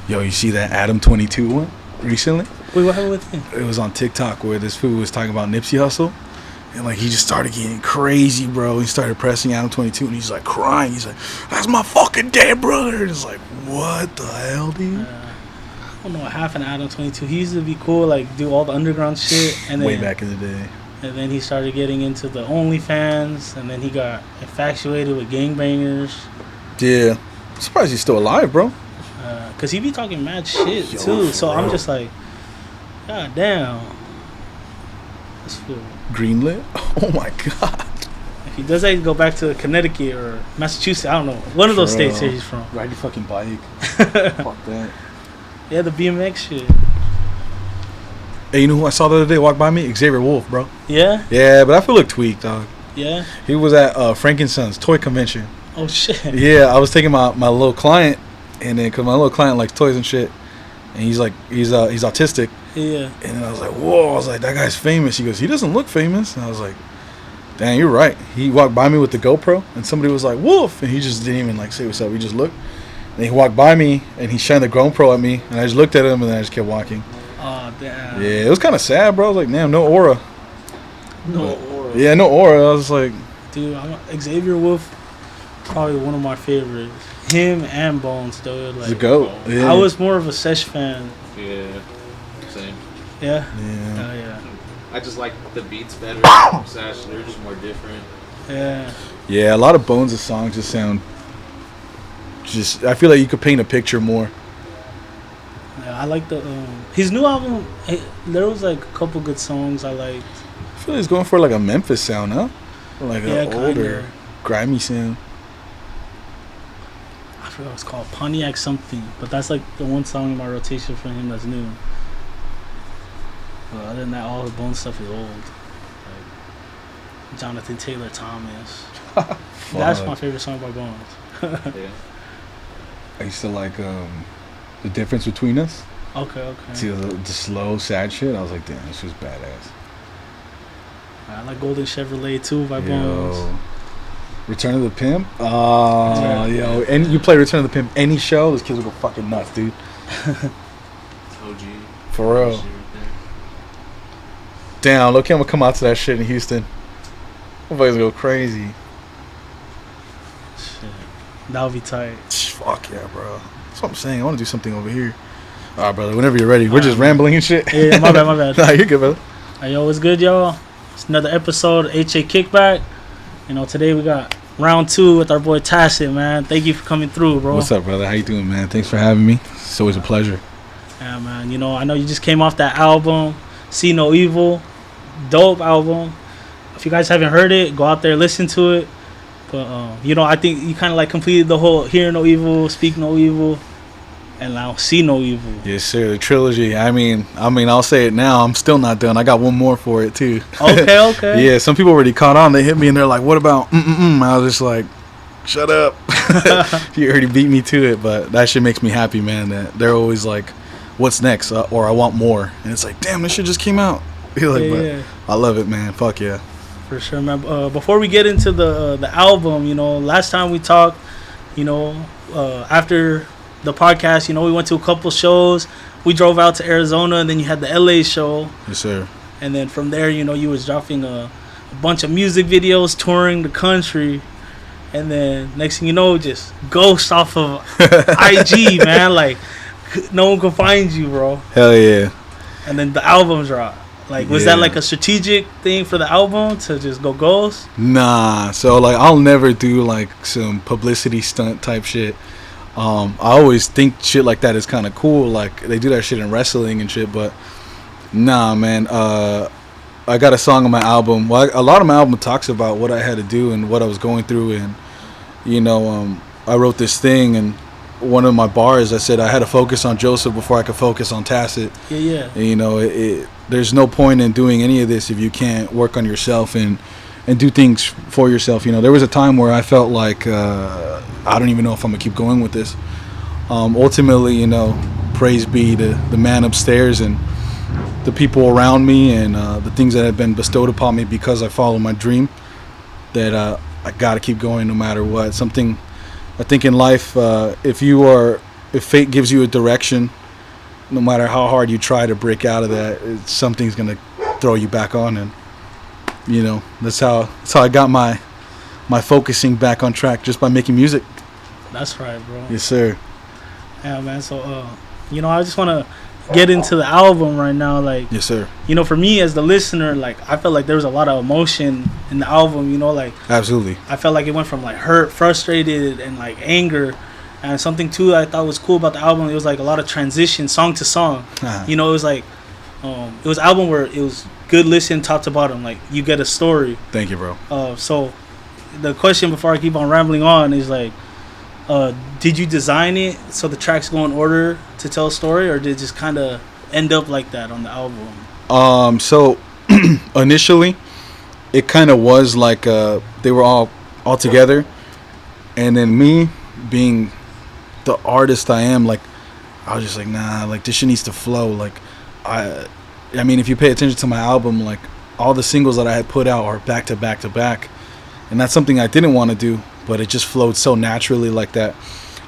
Yo, you see that Adam 22 one recently? Wait, what happened with him? It was on TikTok where this fool was talking about Nipsey Hussle. And, like, he just started getting crazy, bro. He started pressing Adam 22, and he's, like, crying. He's like, that's my fucking dead brother. And it's like, what the hell, dude? I don't know what happened to Adam 22. He used to be cool, like, do all the underground shit. And Way then, back in the day. And then he started getting into the OnlyFans, and then he got infatuated with gangbangers. Yeah. I'm surprised he's still alive, bro. Because he be talking mad shit, too. So I'm just like, God damn. This fool. Greenlit? Oh, my God. If he does that, he'd go back to Connecticut or Massachusetts. I don't know. One of those states here he's from. Ride your fucking bike. Fuck that. Yeah, the BMX shit. Hey, you know who I saw the other day walk by me? Xavier Wolf, bro. Yeah? Yeah, but I feel like tweaked, dog. Yeah? He was at Frankenstein's toy convention. Oh, shit. Yeah, I was taking my little client, and then, because my little client likes toys and shit, and he's autistic. Yeah. And then I was like, whoa, I was like, that guy's famous. He goes, he doesn't look famous. And I was like, dang, you're right. He walked by me with the GoPro, and somebody was like, Wolf, and he just didn't even, like, say what's up. He just looked. And he walked by me, and he shined the GoPro at me, and I just looked at him, and then I just kept walking. Oh, damn. Yeah, it was kind of sad, bro. I was like, damn, no aura. No aura. Yeah, no aura. I was like... Dude, Xavier Wolf, probably one of my favorites. Him and Bones, though. Like, the GOAT. Yeah. I was more of a Sesh fan. Yeah, same. Yeah? Yeah. Yeah. I just like the beats better. Sash, they're just more different. Yeah. Yeah, a lot of Bones' songs just sound... I feel like you could paint a picture more. Yeah, I like the... his new album, there was, like, a couple good songs I liked. I feel like he's going for, like, a Memphis sound, huh? Like an older, grimy sound. I forgot what it's called. Pontiac something. But that's, like, the one song in my rotation for him that's new. But other than that, all the Bone stuff is old. Like Jonathan Taylor Thomas. That's my favorite song by Bones. Yeah. I used to like The Difference Between Us. Okay. See the slow, sad shit. I was like, damn, this was badass. I like Golden Chevrolet too by Bones. Return of the Pimp. Yo, and you play Return of the Pimp any show, those kids will go fucking nuts, dude. OG. For real. Damn, look, I'm gonna come out to that shit in Houston. Everybody's gonna go crazy. Shit, that would be tight. Fuck yeah, bro. That's what I'm saying. I want to do something over here. All right, brother. Whenever you're ready. We're just rambling and shit. Yeah, my bad. Nah, you're good, brother. Hey, yo, what's good, y'all? It's another episode of HxA Kick Back. You know, today we got round 2 with our boy Tacet, man. Thank you for coming through, bro. What's up, brother? How you doing, man? Thanks for having me. It's always a pleasure. Yeah, man. You know, I know you just came off that album, See No Evil. Dope album. If you guys haven't heard it, go out there, listen to it. But, you know, I think you kind of like completed the whole Hear No Evil, Speak No Evil, and now See No Evil. Yes, sir. The trilogy. I mean, I'll say it now. I'm still not done. I got one more for it, too. Okay. Yeah, some people already caught on. They hit me, and they're like, what about I was just like, shut up. You already beat me to it, but that shit makes me happy, man, that they're always like, what's next? Or I want more. And it's like, damn, this shit just came out. Yeah. I love it, man. Fuck yeah. For sure, man. Before we get into the album, you know, last time we talked, you know, after the podcast, you know, we went to a couple shows. We drove out to Arizona, and then you had the LA show. Yes, sir. And then from there, you know, you was dropping a bunch of music videos, touring the country. And then next thing you know, just ghost off of IG, man. Like, no one can find you, bro. Hell yeah. And then the album dropped. Like, was that like a strategic thing for the album to just go ghost? Nah. So, like, I'll never do, like, some publicity stunt type shit. I always think shit like that is kind of cool. Like, they do that shit in wrestling and shit. But, nah, man. I got a song on my album. Well, a lot of my album talks about what I had to do and what I was going through. And, you know, I wrote this thing, and one of my bars, I said I had to focus on Joseph before I could focus on Tacet. Yeah. And, you know, there's no point in doing any of this if you can't work on yourself and do things for yourself. You know, there was a time where I felt like I don't even know if I'm gonna keep going with this. Ultimately, you know, praise be to the man upstairs and the people around me and the things that have been bestowed upon me because I follow my dream, that I gotta keep going no matter what. Something I think in life, if you are if fate gives you a direction, no matter how hard you try to break out of that, something's gonna throw you back on, and you know that's how I got my focusing back on track, just by making music. That's right, bro. Yes, sir. Yeah, man. So, you know, I just want to get into the album right now. Like, Yes, sir. you know, for me as the listener, like, I felt like there was a lot of emotion in the album. You know, like, Absolutely. I felt like it went from like hurt, frustrated, and like anger. And something too I thought was cool about the album, it was like a lot of transition, song to song. Uh-huh. You know, it was like, it was an album where it was good listen, top to bottom. Like, you get a story. Thank you, bro. So, the question before I keep on rambling on is like, did you design it so the tracks go in order to tell a story, or did it just kind of end up like that on the album? So initially, it kind of was like they were all together, and then me being the artist I am, like I was just like, nah, like this shit needs to flow. Like I mean, if you pay attention to my album, like all the singles that I had put out are back to back to back, and that's something I didn't want to do, but it just flowed so naturally like that.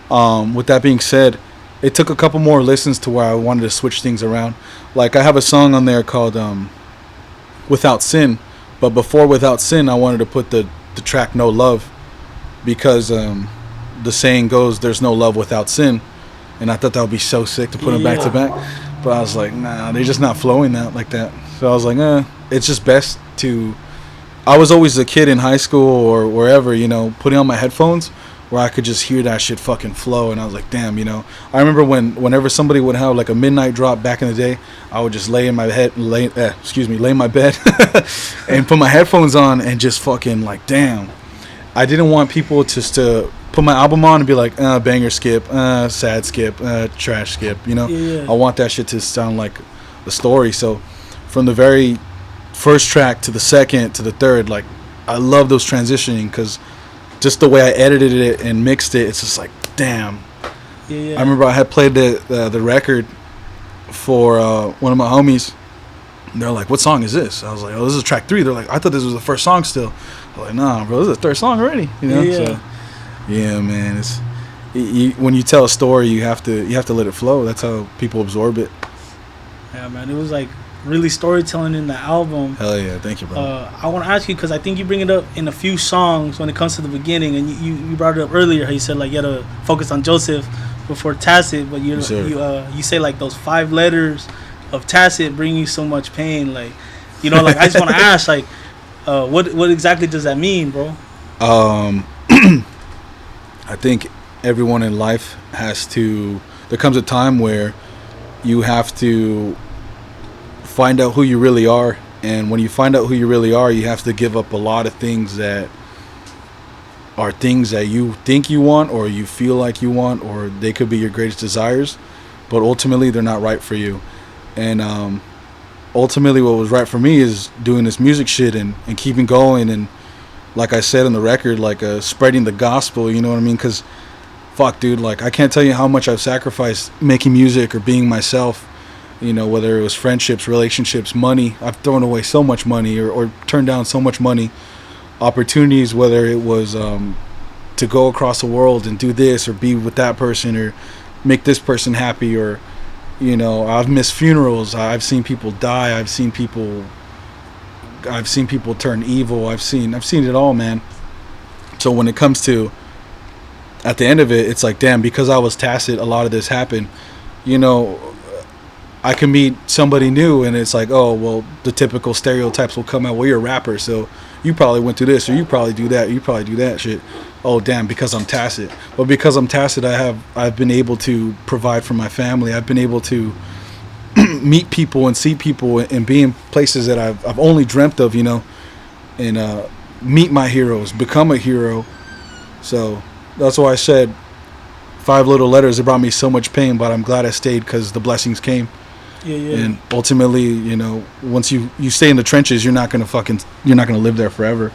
With that being said, it took a couple more listens to where I wanted to switch things around. Like I have a song on there called Without Sin, but before Without Sin, I wanted to put the track No Love, because the saying goes, there's no love without sin, and I thought that would be so sick to put them back to back, but I was like, nah, they're just not flowing that like that. So I was like, it's just best to, I was always a kid in high school or wherever, you know, putting on my headphones where I could just hear that shit fucking flow, and I was like, damn, you know. I remember whenever somebody would have like a midnight drop back in the day, I would just lay in my bed and put my headphones on and just fucking like, damn. I didn't want people just to put my album on and be like, banger skip, sad skip, trash skip, you know. I want that shit to sound like a story. So from the very first track to the second to the third, like I love those transitioning, because just the way I edited it and mixed it, it's just like, damn. I remember I had played the record for one of my homies, and they're like, what song is this? I was like, oh, this is track 3. They're like, I thought this was the first song still. I'm like, nah, bro, this is the third song already, you know. So yeah, man, it's when you tell a story, you have to let it flow. That's how people absorb it. Yeah, man, it was like really storytelling in the album. Hell yeah, thank you, bro. I want to ask you, because I think you bring it up in a few songs when it comes to the beginning, and you brought it up earlier how you said like you had to focus on Joseph before Tacet, but you say like those 5 letters of Tacet bring you so much pain, like, you know, like I just want to ask, like, what exactly does that mean, bro? I think everyone in life there comes a time where you have to find out who you really are, and when you find out who you really are, you have to give up a lot of things that are things that you think you want, or you feel like you want, or they could be your greatest desires, but ultimately they're not right for you. And ultimately what was right for me is doing this music shit and keeping going, and like I said in the record, like spreading the gospel, you know what I mean? Because fuck, dude, like I can't tell you how much I've sacrificed making music or being myself, you know, whether it was friendships, relationships, money. I've thrown away so much money, or turned down so much money, opportunities, whether it was to go across the world and do this, or be with that person, or make this person happy, or, you know, I've missed funerals, I've seen people die, I've seen people turn evil, I've seen it all, man. So when it comes to, at the end of it, it's like, damn, because I was Tacet, a lot of this happened. You know, I can meet somebody new and it's like, oh, well, the typical stereotypes will come out. Well, you're a rapper, so you probably went through this, or you probably do that, or you probably do that shit. Oh, damn, because I'm Tacet. But because I'm Tacet, I've been able to provide for my family. I've been able to meet people and see people and be in places that I've only dreamt of, you know, and meet my heroes, become a hero. So that's why I said 5 little letters. It brought me so much pain, but I'm glad I stayed, because the blessings came. Yeah. And ultimately, you know, once you stay in the trenches, you're not gonna live there forever.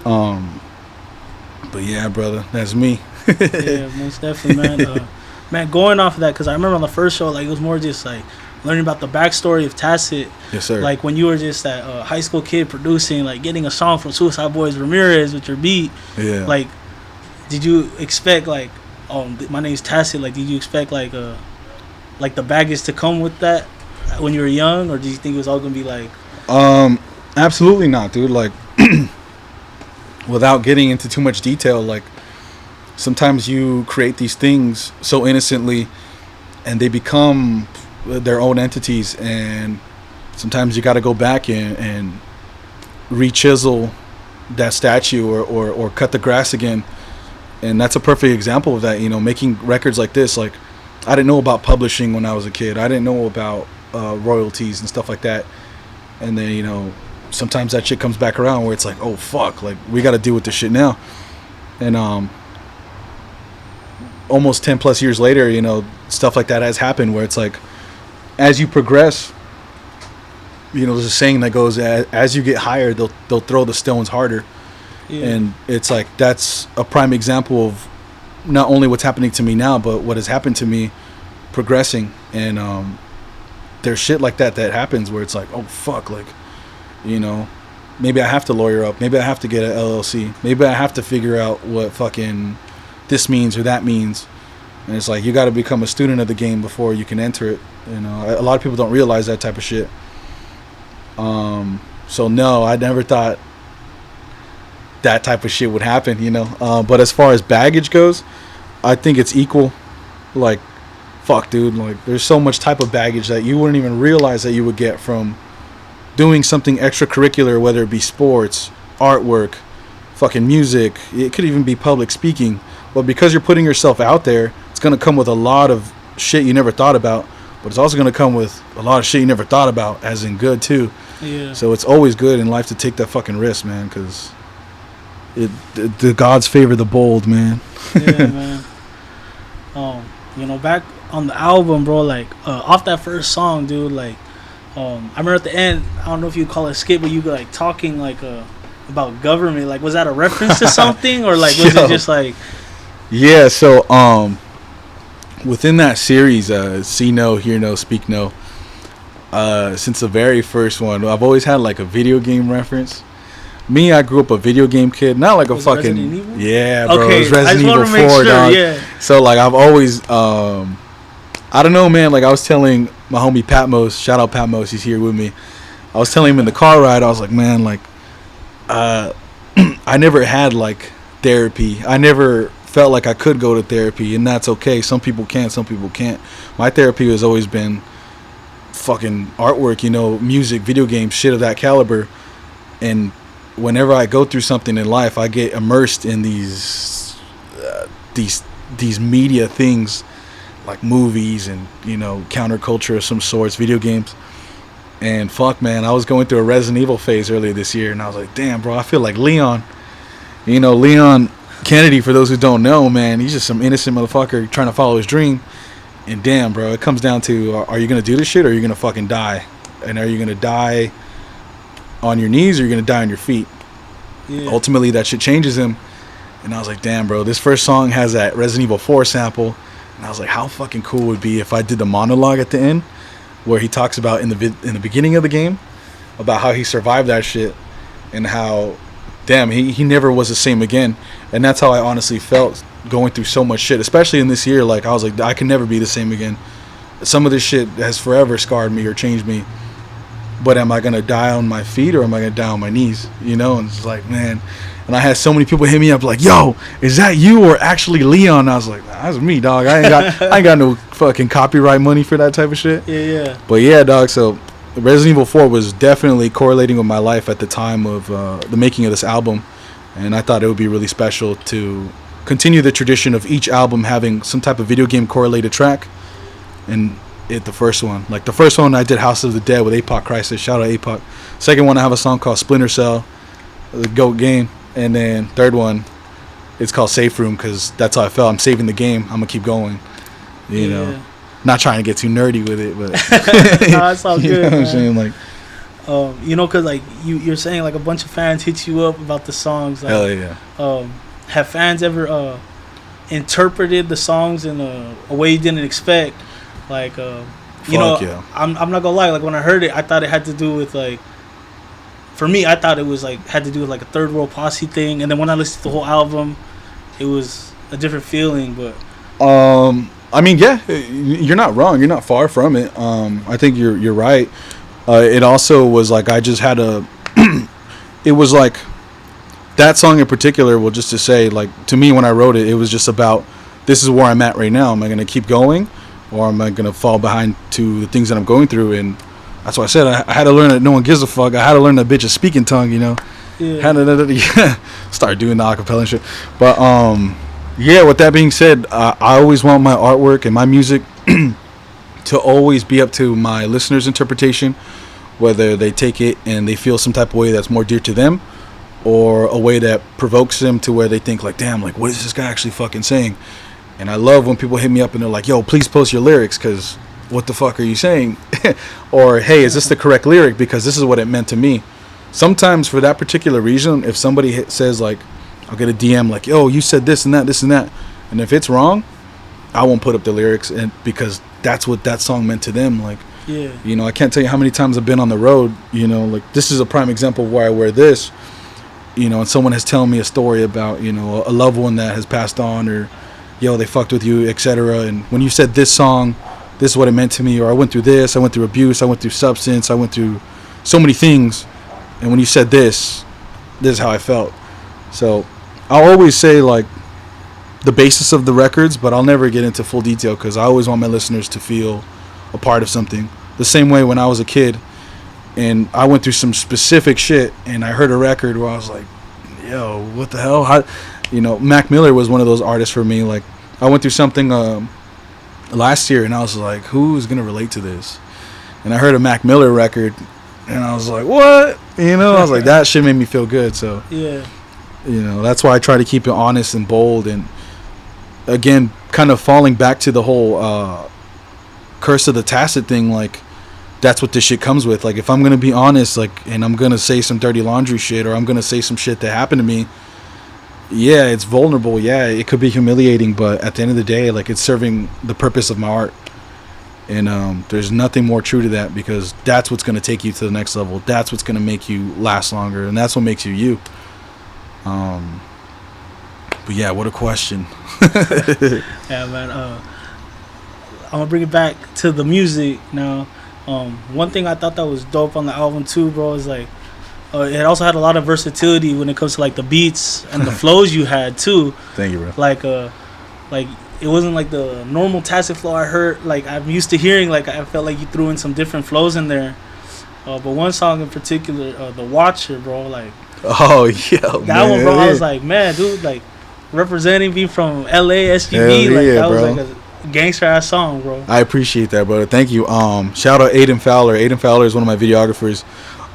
But yeah, brother, that's me. Yeah, most definitely, man. Man, going off of that, because I remember on the first show, like, it was more just like learning about the backstory of Tacet. Yes, sir. Like when you were just that high school kid producing, like getting a song from Suicide Boys Ramirez with your beat. Yeah. Like, did you expect like my name's Tacet. Like, did you expect like the baggage to come with that when you were young, or did you think it was all gonna be like? Absolutely not, dude. Like, without getting into too much detail, like, sometimes you create these things so innocently, and they become their own entities, and sometimes you got to go back and re-chisel that statue or cut the grass again. And that's a perfect example of that, making records like this. Like, I didn't know about publishing when I was a kid. I didn't know about royalties and stuff like that. And then, sometimes that shit comes back around where it's like, oh, fuck, like, we got to deal with this shit now. And almost 10 plus years later, stuff like that has happened where it's like, as you progress, there's a saying that goes, as you get higher, they'll throw the stones harder. Yeah. And it's like, that's a prime example of not only what's happening to me now, but what has happened to me progressing. And there's shit like that happens where it's like, oh, fuck, like, maybe I have to lawyer up. Maybe I have to get an LLC. Maybe I have to figure out what fucking this means or that means. And it's like, you got to become a student of the game before you can enter it. A lot of people don't realize that type of shit. So no, I never thought that type of shit would happen, but as far as baggage goes, I think it's equal. Like, fuck, dude, like, there's so much type of baggage that you wouldn't even realize that you would get from doing something extracurricular, whether it be sports, artwork, fucking music. It could even be public speaking. But because you're putting yourself out there, it's going to come with a lot of shit you never thought about, but it's also going to come with a lot of shit you never thought about, as in good too. Yeah. So it's always good in life to take that fucking risk, man, because the gods favor the bold, man. Yeah, man. Back on the album, bro, like, off that first song, dude, like, I remember at the end, I don't know if you call it a skit, but you were like talking like about government. Like, was that a reference to something, or like was it just like? Yeah. So within that series, See No, Hear No, Speak No. Since the very first one, I've always had like a video game reference. Me, I grew up a video game kid, not like a fucking yeah, bro. Okay, it was Resident Evil 4, dog. Yeah. So like I've always, I don't know, man. Like I was telling my homie Patmos, shout out Patmos, he's here with me. I was telling him in the car ride, I was like, man, like, I never had like therapy. I never felt like I could go to therapy, and that's okay. Some people can, some people can't. My therapy has always been fucking artwork, music, video games, shit of that caliber. And whenever I go through something in life, I get immersed in these media things, like movies and counterculture of some sorts, video games. And fuck, man, I was going through a Resident Evil phase earlier this year, and I was like, damn, bro, I feel like Leon. Leon Kennedy, for those who don't know, man, he's just some innocent motherfucker trying to follow his dream. And damn, bro, it comes down to, are you going to do this shit, or are you going to fucking die? And are you going to die on your knees, or are you going to die on your feet? Yeah. Ultimately, that shit changes him. And I was like, damn, bro, this first song has that Resident Evil 4 sample. And I was like, how fucking cool would it be if I did the monologue at the end, where he talks about in the beginning of the game about how he survived that shit, and how, damn, he never was the same again. And that's how I honestly felt going through so much shit, especially in this year. Like, I was like, I can never be the same again. Some of this shit has forever scarred me or changed me. But am I going to die on my feet, or am I going to die on my knees? And it's like, man. And I had so many people hit me up like, yo, is that you or actually Leon? And I was like, nah, that's me, dog. I ain't got no fucking copyright money for that type of shit. Yeah. But yeah, dog, so Resident Evil 4 was definitely correlating with my life at the time of the making of this album. And I thought it would be really special to continue the tradition of each album having some type of video game correlated track. And the first one, like the first one I did House of the Dead with Apoc Crisis, shout out Apoc. Second one I have a song called Splinter Cell, the GOAT game. And then third one, it's called Safe Room, because that's how I felt. I'm saving the game, I'm gonna keep going, you know, not trying to get too nerdy with it, but no, that's all good. You know what I'm saying? Like, because like you're saying, like a bunch of fans hit you up about the songs. Like, hell yeah. Have fans ever interpreted the songs in a way you didn't expect? Like, yeah. I'm not gonna lie. Like, when I heard it, I thought it had to do with, like, for me, I thought it was like had to do with like a Third World Posse thing. And then when I listened to the whole album, it was a different feeling. But I mean, yeah, you're not wrong. You're not far from it. I think you're right. It also was like I just had a. It was like that song in particular. Well, just to say, like to me when I wrote it, it was just about this is where I'm at right now. Am I gonna keep going, or am I gonna fall behind to the things that I'm going through? And that's why I said I had to learn that no one gives a fuck. I had to learn that bitch a speaking tongue. You know, had to start doing the acapella and shit. But yeah. With that being said, I always want my artwork and my music to always be up to my listeners' interpretation, whether they take it and they feel some type of way that's more dear to them, or a way that provokes them to where they think like, damn, like what is this guy actually fucking saying? And I love when people hit me up and they're like, yo, please post your lyrics because what the fuck are you saying? Or hey, is this the correct lyric because this is what it meant to me. Sometimes for that particular reason, if somebody says like, I'll get a DM like, yo, you said this and that, and if it's wrong, I won't put up the lyrics, and because that's what that song meant to them. Like, Yeah. you know, I can't tell you how many times I've been on the road, you know, like this is a prime example of where I wear this, you know, and someone has told me a story about, you know, a loved one that has passed on, or yo, they fucked with you, etc. And when you said this song, this is what it meant to me, or I went through this, I went through abuse, I went through substance, I went through so many things, and when you said this is how I felt. So I'll always say like the basis of the records, but I'll never get into full detail because I always want my listeners to feel a part of something. The same way when I was a kid and I went through some specific shit and I heard a record where I was like, yo, what the hell? How, you know, Mac Miller was one of those artists for me. Like I went through something last year and I was like, who's going to relate to this? And I heard a Mac Miller record and I was like, what? You know, I was like, that shit made me feel good. So, Yeah. you know, that's why I try to keep it honest and bold. And again, kind of falling back to the whole curse of the Tacet thing, like that's what this shit comes with. Like if I'm gonna be honest, like, and I'm gonna say some dirty laundry shit, or I'm gonna say some shit that happened to me, yeah, it's vulnerable, yeah, it could be humiliating, but at the end of the day, like it's serving the purpose of my art. And there's nothing more true to that, because that's what's gonna take you to the next level. That's what's gonna make you last longer, and that's what makes you you. But yeah, what a question. Yeah, man. I'm gonna bring it back to the music now. One thing I thought that was dope on the album too, bro, is like it also had a lot of versatility when it comes to like the beats and the flows you had too. Thank you, bro. Like it wasn't like the normal Tacet flow I heard. Like I'm used to hearing. Like I felt like you threw in some different flows in there. But one song in particular, The Watcher, bro, like. Oh yeah, that man. One, bro. I was like, man, dude, like representing me from LA SGB, like that was like a gangster ass song, bro. I appreciate that, brother. Thank you. Shout out Aiden Fowler. Aiden Fowler is one of my videographers.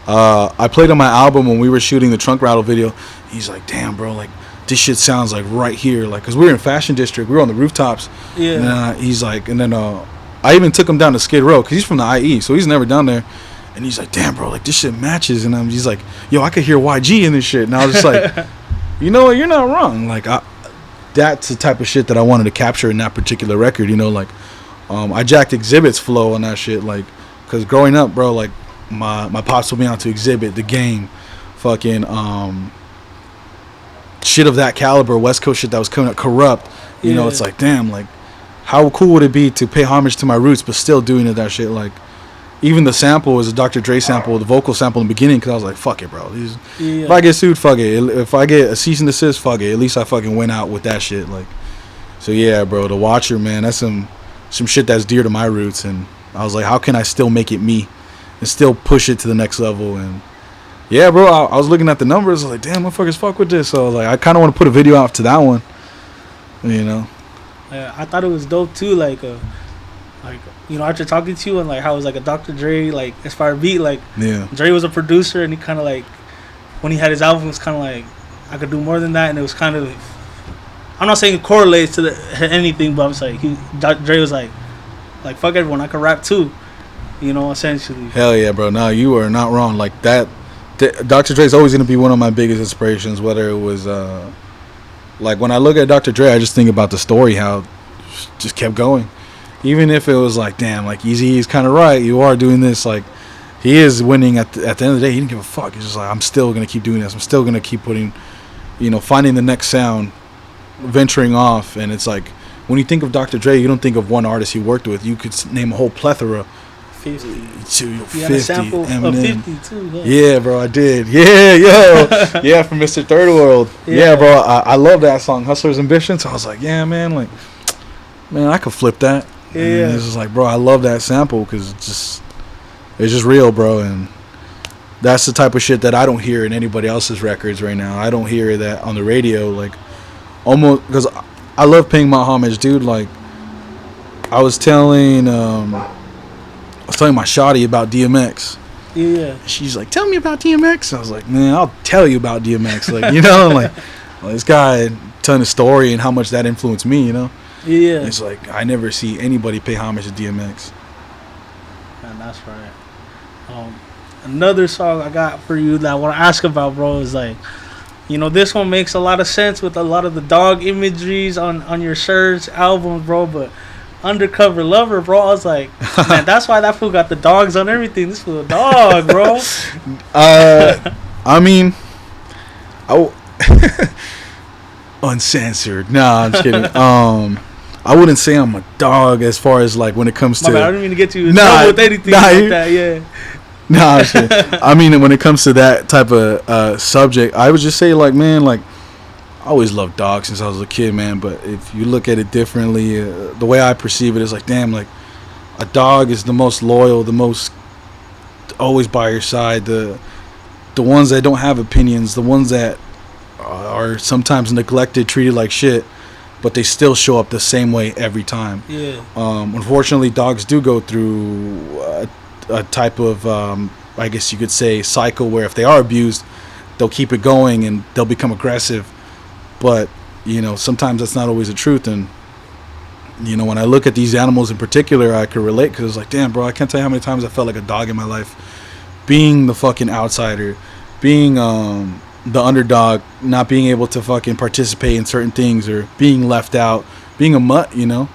I played on my album when we were shooting the Trunk Rattle video. He's like, damn, bro, like this shit sounds like right here, like, cause we were in Fashion District, we were on the rooftops. Yeah. And he's like, and then I even took him down to Skid Row, cause he's from the IE, so he's never down there. And he's like, damn, bro, like this shit matches. And he's like, yo, I could hear YG in this shit. And I was just like, you know what, you're not wrong. Like that's the type of shit that I wanted to capture in that particular record. You know, like I jacked Exhibit's flow on that shit. Like, cause growing up, bro, like my pops put me on to Exhibit, The Game, fucking shit of that caliber, West Coast shit that was coming up, Corrupt. You know, it's like, damn, like how cool would it be to pay homage to my roots but still doing it, that shit. Like even the sample was a Dr. Dre sample, the vocal sample in the beginning, because I was like, fuck it, bro. If I get sued, fuck it. If I get a cease and desist, fuck it. At least I fucking went out with that shit. Like, so yeah, bro, The Watcher, man, that's some shit that's dear to my roots. And I was like, how can I still make it me and still push it to the next level? And yeah, bro, I was looking at the numbers. I was like, damn, motherfuckers fuck with this. So I was like, I kind of want to put a video out to that one, you know. I thought it was dope too, like you know, after talking to you and like how it was like a Dr. Dre like inspired beat, like Dre was a producer and he kind of like when he had his album, it was kind of like I could do more than that, and it was kind of, I'm not saying it correlates to anything, but I'm just like Dr. Dre was like fuck everyone, I could rap too, you know, essentially. Hell yeah, bro. No, you are not wrong. Like that, Dr. Dre's always gonna be one of my biggest inspirations. Whether it was like when I look at Dr. Dre, I just think about the story, how it just kept going. Even if it was like, damn, like Eazy-E's kind of right, you are doing this, like he is winning at the end of the day. He didn't give a fuck. He's just like, I'm still gonna keep doing this. I'm still gonna keep putting, you know, finding the next sound, venturing off. And it's like when you think of Dr. Dre, you don't think of one artist he worked with. You could name a whole plethora. 50. You had a sample Eminem. of 50 too. Yeah, bro, I did. Yeah, yo. Yeah, from Mr. Third World. Yeah, bro, I love that song, Hustler's Ambition. So I was like, yeah, man, I could flip that. Yeah. And it's just like, bro, I love that sample because it's just real, bro. And that's the type of shit that I don't hear in anybody else's records right now. I don't hear that on the radio, like, almost, because I love paying my homage, dude. Like, I was telling my shawty about DMX. Yeah. She's like, tell me about DMX. I was like, man, I'll tell you about DMX. Like, you know, like, well, this guy telling a story and how much that influenced me, you know? Yeah. It's like, I never see anybody pay homage to DMX. Man, that's right. Another song I got for you that I want to ask about, bro, is like, you know, this one makes a lot of sense with a lot of the dog imageries on your shirts, albums, bro, but Undercover Lover, bro, I was like, man, that's why that fool got the dogs on everything. This fool a dog, bro. I mean, uncensored. Nah, I'm just kidding. I wouldn't say I'm a dog as far as like when it comes to. My bad, I didn't mean to get you in trouble with anything like that. Yeah. Nah, I'm just kidding. I mean, when it comes to that type of subject, I would just say like, man, like, I always loved dogs since I was a kid, man. But if you look at it differently, the way I perceive it is like, damn, like, a dog is the most loyal, the most always by your side, the ones that don't have opinions, the ones that are sometimes neglected, treated like shit, but they still show up the same way every time. Yeah. Unfortunately, dogs do go through a type of, I guess you could say, cycle where if they are abused, they'll keep it going and they'll become aggressive. But, you know, sometimes that's not always the truth. And, you know, when I look at these animals in particular, I could relate because it's like, damn, bro, I can't tell you how many times I felt like a dog in my life. Being the fucking outsider, being the underdog, not being able to fucking participate in certain things or being left out, being a mutt, you know.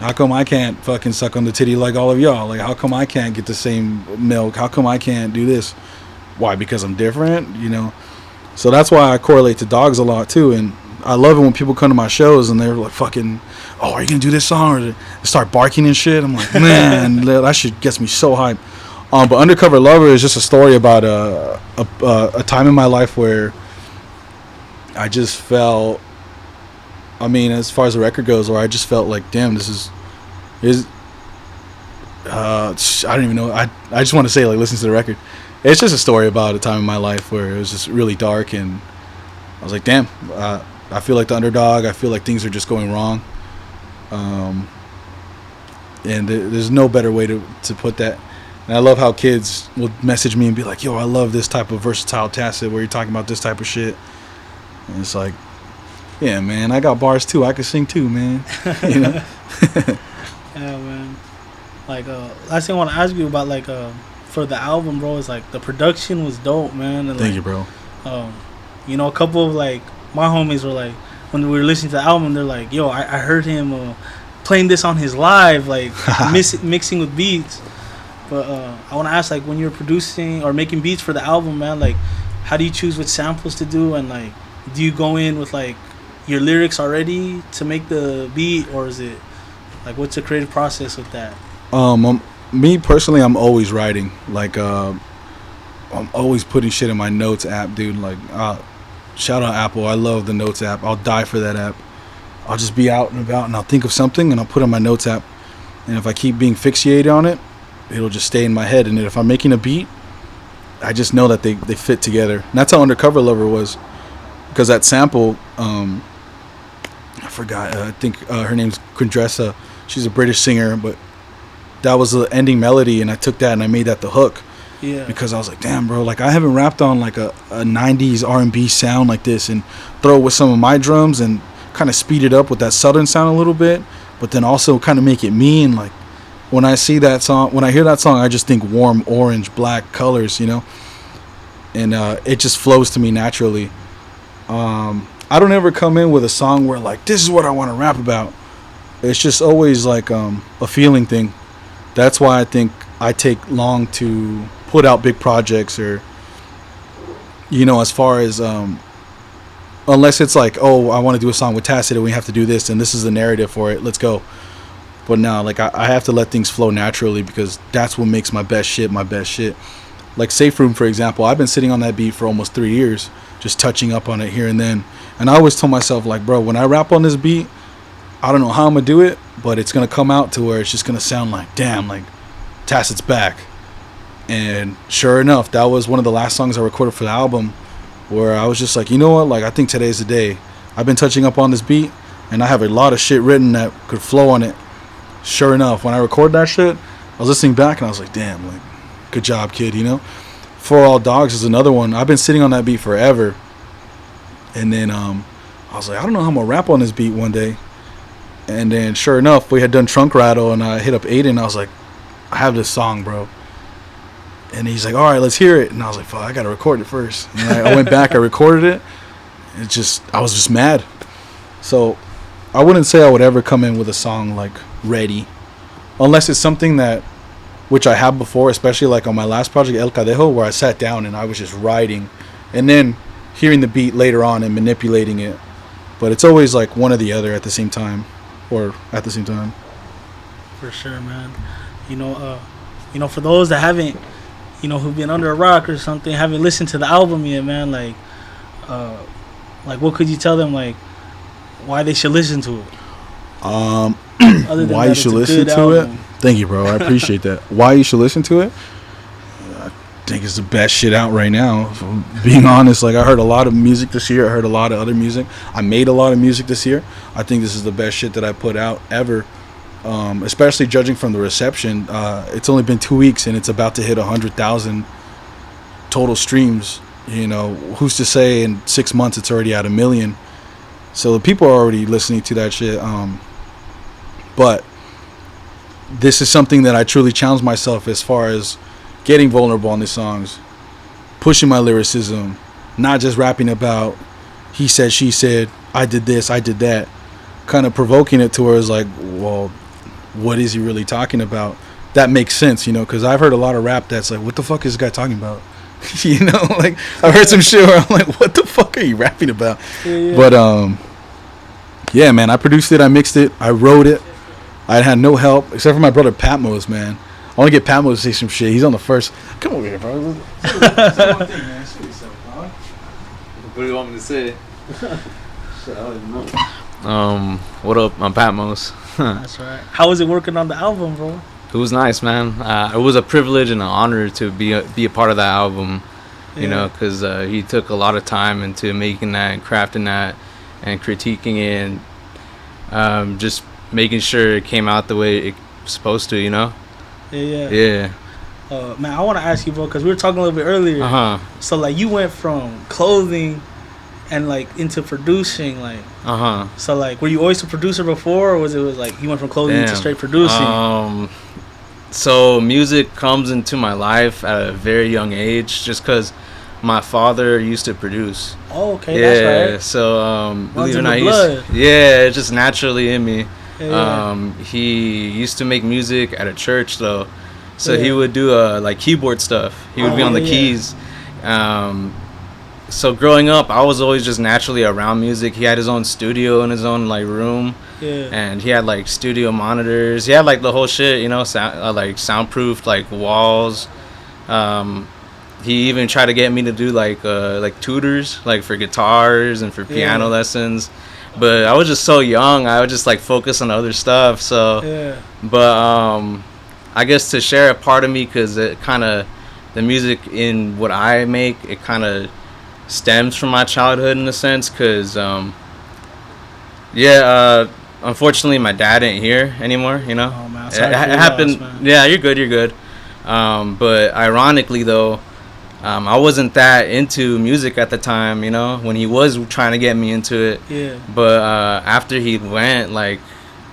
How come I can't fucking suck on the titty like all of y'all? Like, how come I can't get the same milk? How come I can't do this? Why? Because I'm different, you know. So that's why I correlate to dogs a lot too. And I love it when people come to my shows and they're like, fucking, oh, are you gonna do this song? Or they start barking and shit. I'm like, man, that shit gets me so hyped. But Undercover Lover is just a story about a time in my life where I just felt, I mean, as far as the record goes, where I just felt like, damn, this is I don't even know. I just want to say, like, listen to the record. It's just a story about a time in my life where it was just really dark, and I was like, damn, I feel like the underdog. I feel like things are just going wrong. And there's no better way to put that. And I love how kids will message me and be like, yo, I love this type of versatile Tacet where you're talking about this type of shit. And it's like, yeah, man, I got bars too. I can sing too, man. You know? Yeah, man. Like, last thing I want to ask you about, like, for the album, bro, is like the production was dope, man. And, Thank like, you, bro. You know, a couple of, like, my homies were like, when we were listening to the album, they're like, yo, I heard him playing this on his live, like, mixing with beats. But I want to ask, like, when you're producing or making beats for the album, man, like, how do you choose which samples to do? And, like, do you go in with, like, your lyrics already to make the beat? Or is it, like, what's the creative process with that? Me personally, I'm always writing. Like, I'm always putting shit in my notes app, dude. Like, shout out Apple. I love the notes app. I'll die for that app. I'll just be out and about and I'll think of something and I'll put it on my notes app. And if I keep being fixated on it, it'll just stay in my head. And if I'm making a beat, I just know that they fit together. And that's how Undercover Lover was. Because that sample, I forgot. I think her name's Quindressa. She's a British singer, but that was the ending melody, and I took that and I made that the hook. Yeah. Because I was like, damn, bro, like, I haven't rapped on like a 90s R&B sound like this, and throw it with some of my drums and kind of speed it up with that southern sound a little bit, but then also kind of make it me. And like, when I see that song, when I hear that song, I just think warm orange, black colors, you know, and it just flows to me naturally. I don't ever come in with a song where like, this is what I want to rap about. It's just always like a feeling thing. That's why I think I take long to put out big projects, or, you know, as far as unless it's like, oh, I want to do a song with Tacet and we have to do this and this is the narrative for it, let's go. But now, like, I have to let things flow naturally because that's what makes my best shit. Like Safe Room, for example, I've been sitting on that beat for almost 3 years, just touching up on it here and then. And I always tell myself, like, bro, when I rap on this beat, I don't know how I'm going to do it, but it's going to come out to where it's just going to sound like, damn, like, Tacet's back. And sure enough, that was one of the last songs I recorded for the album, where I was just like, you know what, like, I think today's the day. I've been touching up on this beat, and I have a lot of shit written that could flow on it. Sure enough, when I recorded that shit, I was listening back, and I was like, damn, like, good job, kid, you know? For All Dogs is another one. I've been sitting on that beat forever. And then I was like, I don't know how I'm going to rap on this beat one day. And then sure enough, we had done Trunk Rattle, and I hit up Aiden. I was like, I have this song, bro. And he's like, all right, let's hear it. And I was like, fuck, I got to record it first. And I went back, I recorded it. I was just mad. So I wouldn't say I would ever come in with a song like ready, unless it's something that, which I have before, especially like on my last project, El Cadejo, where I sat down and I was just writing and then hearing the beat later on and manipulating it. But it's always like one or the other at the same time, or at the same time. For sure, man. You know, for those that haven't, you know, who've been under a rock or something, haven't listened to the album yet, man, like what could you tell them, like, why they should listen to it? Why you should listen to it? Thank you, bro. I appreciate that. Why you should listen to it? I think it's the best shit out right now. Being honest, like, I heard a lot of music this year. I heard a lot of other music. I made a lot of music this year. I think this is the best shit that I put out ever. Especially judging from the reception. It's only been 2 weeks and it's about to hit 100,000 total streams. You know, who's to say in 6 months it's already at 1 million? So the people are already listening to that shit. But this is something that I truly challenge myself as far as getting vulnerable on these songs, pushing my lyricism, not just rapping about he said, she said, I did this, I did that, kind of provoking it to where it's like, well, what is he really talking about? That makes sense, you know, because I've heard a lot of rap that's like, what the fuck is this guy talking about? You know, like, I've heard some shit where I'm like, what the fuck are you rapping about? Yeah. But yeah, man, I produced it, I mixed it, I wrote it. I had no help except for my brother Patmos, man. I want to get Patmos to say some shit. He's on the first. Come over here, bro. Say one thing, man. Say yourself, bro. What do you want me to say? Shit, I don't even know. What up? I'm Patmos. That's right. How was it working on the album, bro? It was nice, man. It was a privilege and an honor to be a part of that album, you know, because he took a lot of time into making that and crafting that and critiquing it and just making sure it came out the way it was supposed to, you know? Yeah. Man, I want to ask you, bro, because we were talking a little bit earlier. So, like, you went from clothing and, like, into producing, like. So, like, were you always a producer before, or was it like you went from clothing to straight producing? So music comes into my life at a very young age, just because my father used to produce. Oh, okay, that's right. So believe it or not, it's just naturally in me. He used to make music at a church though, so he would do like keyboard stuff. He would be on the keys. So growing up, I was always just naturally around music. He had his own studio in his own like room, and he had like studio monitors. He had like the whole shit, you know, like soundproofed like walls. He even tried to get me to do like tutors, like for guitars and for piano lessons. But I was just so young. I would just like focus on other stuff. So, but I guess to share a part of me, because it kind of, the music in what I make, it kind of stems from my childhood in a sense. Because, unfortunately, my dad ain't here anymore. You know, oh, man, it happened. Loss, yeah, you're good. But ironically, though. I wasn't that into music at the time, you know, when he was trying to get me into it. Yeah. But after he went, like,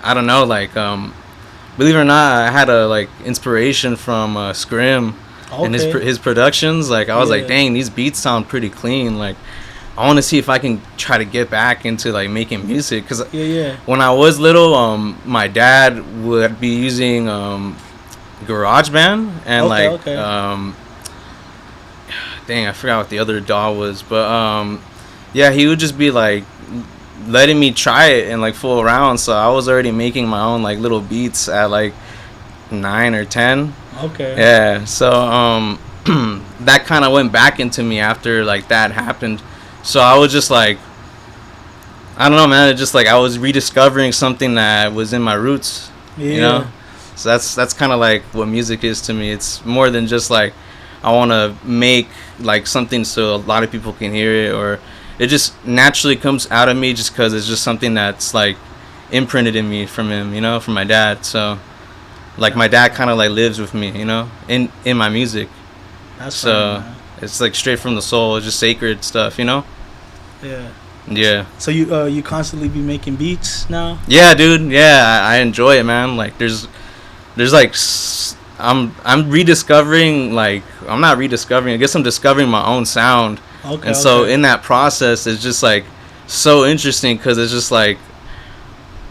I don't know, like, believe it or not, I had a like inspiration from Scrim and his productions. Like, I was like, dang, these beats sound pretty clean. Like, I want to see if I can try to get back into like making music, because when I was little, my dad would be using GarageBand and dang, I forgot what the other DAW was, but yeah, he would just be like letting me try it and like fool around. So I was already making my own like little beats at like 9 or 10. Okay. Yeah. So that kind of went back into me after like that happened. So I was just like, I don't know, man. It just like I was rediscovering something that was in my roots. Yeah. You know. So that's kind of like what music is to me. It's more than just like I want to make like something so a lot of people can hear it, or it just naturally comes out of me just because it's just something that's like imprinted in me from him, you know, from my dad. So like my dad kind of like lives with me, you know, in my music. That's so right, man. It's like straight from the soul. It's just sacred stuff, you know. Yeah. Yeah. So you constantly be making beats now? Yeah, dude. Yeah, I enjoy it, man. Like there's like I'm rediscovering, like I'm not rediscovering, I guess I'm discovering my own sound. Okay. And so in that process, it's just like so interesting because it's just like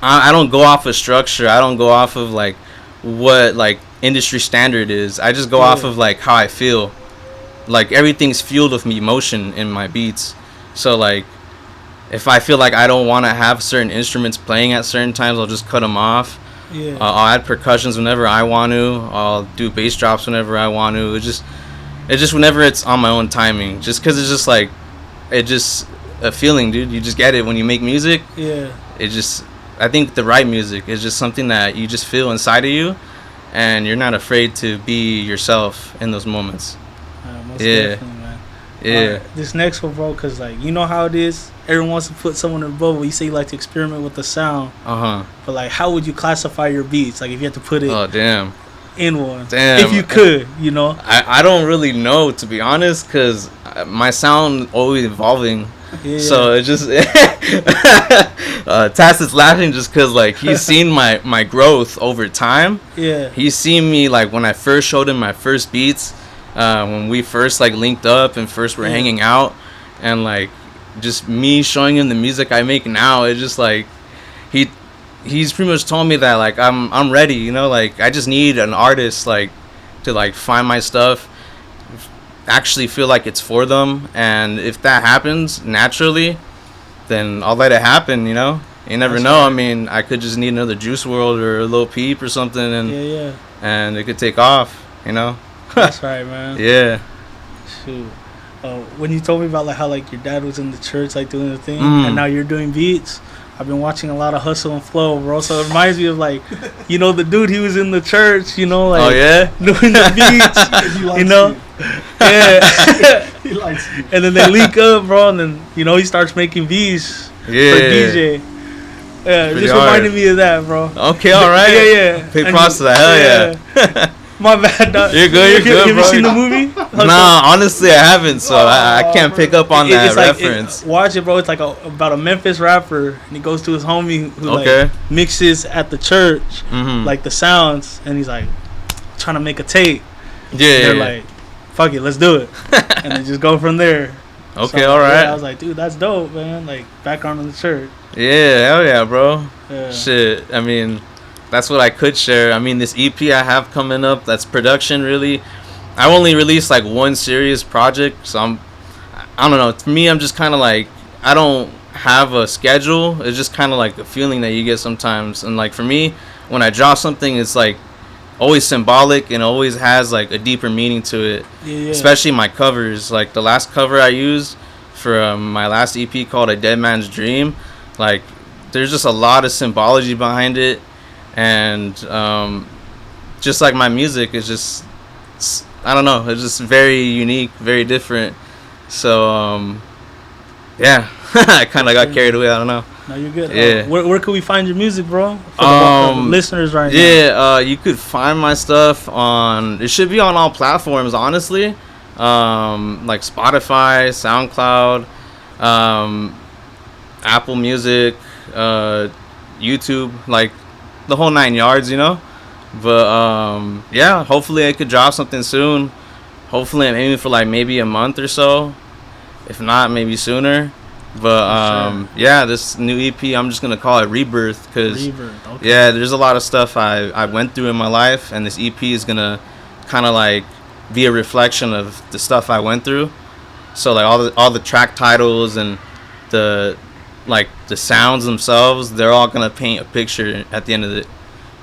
I don't go off of structure. I don't go off of like what like industry standard is. I just go off of like how I feel. Like everything's fueled with me emotion in my beats. So like if I feel like I don't want to have certain instruments playing at certain times, I'll just cut them off. Yeah. I'll add percussions whenever I want to. I'll do bass drops whenever I want to. It's just whenever it's on my own timing. Just because it's just like, it just a feeling, dude. You just get it when you make music. Yeah. I think the right music is just something that you just feel inside of you, and you're not afraid to be yourself in those moments. Most definitely, man. Yeah. This next one, bro, because like you know how it is. Everyone wants to put someone in a bubble. You say you like to experiment with the sound. But like, how would you classify your beats? Like if you had to put it. Oh damn. In one. Damn. If you could, you know. I don't really know, to be honest, because my sound always evolving. Yeah. So it just Tacet's laughing just because like he's seen my growth over time. Yeah. He's seen me like when I first showed him my first beats, when we first like linked up and first were hanging out, and like just me showing him the music I make now. It's just like he's pretty much told me that like I'm ready, you know, like I just need an artist like to like find my stuff, actually feel like it's for them, and if that happens naturally, then I'll let it happen, you know. You never know. Right. I mean, I could just need another Juice WRLD or a Lil Peep or something, and and it could take off, you know. That's right, man. Yeah. Shoot. When you told me about like how like your dad was in the church like doing the thing, and now you're doing beats, I've been watching a lot of Hustle and Flow, bro. So it reminds me of like, you know, the dude, he was in the church, you know, like doing the beats, you know. He likes you. And then they link up, bro, and then you know he starts making beats for DJ. Yeah, it just reminded me of that, bro. Okay, all right. Yeah. Big props to that. Hell yeah. My bad, dog. You're good, bro. Have you seen the movie? Nah, honestly, I haven't, so I can't pick up on that reference. Watch it, bro. It's like about a Memphis rapper, and he goes to his homie who like mixes at the church, like the sounds, and he's like trying to make a tape. They're like, fuck it, let's do it, and then just go from there. Okay, so, all right. I was like, dude, that's dope, man. Like background in the church. Yeah, hell yeah, bro. Yeah. Shit, I mean, that's what I could share. I mean, this EP I have coming up, that's production, really. I've only released like one serious project, so I don't know. For me, I'm just kind of like, I don't have a schedule. It's just kind of like a feeling that you get sometimes. And like for me, when I draw something, it's like always symbolic and always has like a deeper meaning to it. Yeah. Especially my covers. Like the last cover I used for my last EP called A Dead Man's Dream, like there's just a lot of symbology behind it. And just like my music is just, I don't know, it's just very unique, very different. So yeah, I kind of got carried away. I don't know. No, you're good. Yeah. Where could we find your music, bro? For the listeners right now. Yeah, you could find my stuff on, it should be on all platforms, honestly. Like Spotify, SoundCloud, Apple Music, YouTube, like the whole 9 yards, you know. But yeah, hopefully I could drop something soon. Hopefully I'm aiming for like maybe a month or so, if not maybe sooner. But yeah, this new EP, I'm just gonna call it Rebirth, because yeah, there's a lot of stuff I went through in my life, and this EP is gonna kind of like be a reflection of the stuff I went through. So like all the track titles and the sounds themselves, they're all gonna paint a picture at the end of it.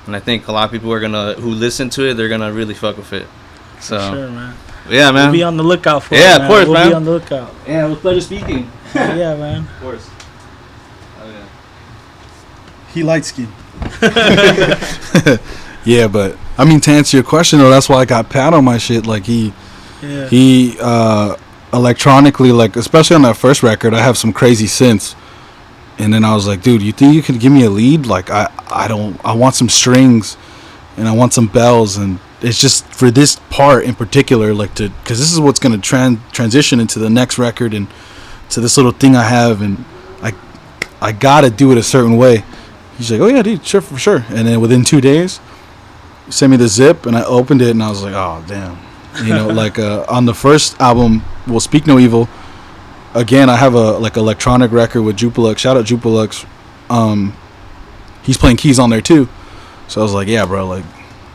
And I think a lot of people who listen to it, they're gonna really fuck with it. So For sure, man. Yeah, man. We'll be on the lookout for it. Yeah, Man. of course, we'll man. be on the lookout. Yeah, it was a pleasure speaking. Yeah, man. Of course. Oh yeah. He light skinned. Yeah, but I mean, to answer your question though, that's why I got Pat on my shit. Like he electronically, like especially on that first record, I have some crazy synths. And then I was like, dude, you think you could give me a lead? Like I want some strings, and I want some bells, and it's just for this part in particular, like because this is what's gonna transition into the next record and to this little thing I have, and I gotta do it a certain way. He's like, oh yeah, dude, sure, for sure. And then within 2 days, he sent me the zip, and I opened it, and I was like, oh damn, you know, like on the first album, well, Speak No Evil. Again, I have a electronic record with Jupilux. Shout out Jupilux. He's playing keys on there too. So I was like, yeah, bro, like,